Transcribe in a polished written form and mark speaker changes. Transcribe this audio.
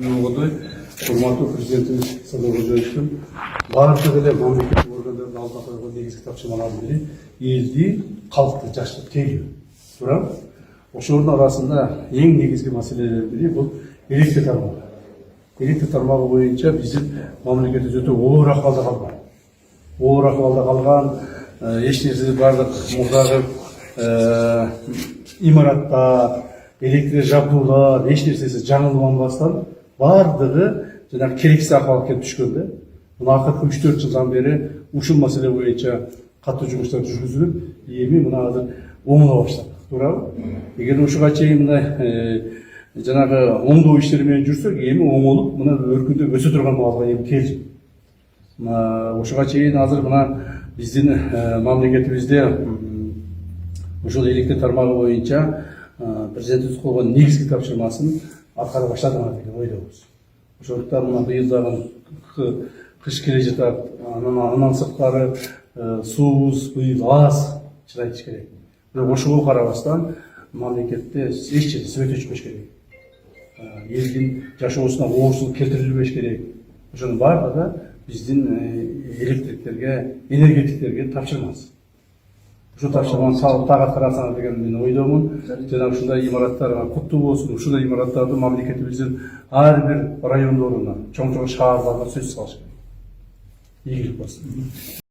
Speaker 1: Оңғодай, Құрматтуу президентimiz Садырбайжановичтин барынча деле мамлекеттик органдардын алдына койгон негизги тапшырмалардын бири элди, калкты жакшыртып келүү. Туурабы? Ошонун арасында эң негизги маселелердин бири бул электр тармагы. Электр тармагы боюнча биздин мамлекетибиз өтө оор акыбалда калган. Оор акыбалда калган, эч нерсе бардык мурдагы имараттар, электр жабдуулар, эч нерсеси жаңыланбастан бардыгы жанагы керексиз акыбалга келип түшкөн. Мына акыркы 3-4 жылдан бери ушул маселе боюнча катуу жумуштар жүргүзүлүп, эми мына азыр оңола баштады. Туурабы? Эгер ушуга чейин мына жанагы оңдоо иштери менен жүрсөк, эми оңолуп, мына өркүндөп өсө турган маалга эми келдик. Ушуга чейин азыр мына биздин мамлекетибизде ушул электр тармагы боюнча президентибиз койгон негизги тапшырмасын аткара баштадыңар деген ойдобуз. Ошондуктан мына быйыл дагы кыш келе жатат, андан сырткары суубуз быйыл аз, чын айтыш керек. Бирок ошого карабастан мамлекетте эч жерде свет өчпөш керек. Элдин жашоосуна оорчулук келтирилбеш керек. Ошонун баардыгы биздин электриктерге, энергетиктерге тапшырмасы. Ушул тапшырманы салып так аткарасыңар деген мен ойдомун. Жана ушундай имараттар куттуу болсун. Ушундай имараттарды мамлекетибиздин ар бир райондоруна, чоң-чоң шаарларга сөз салыш керек. Ийгилик болсун.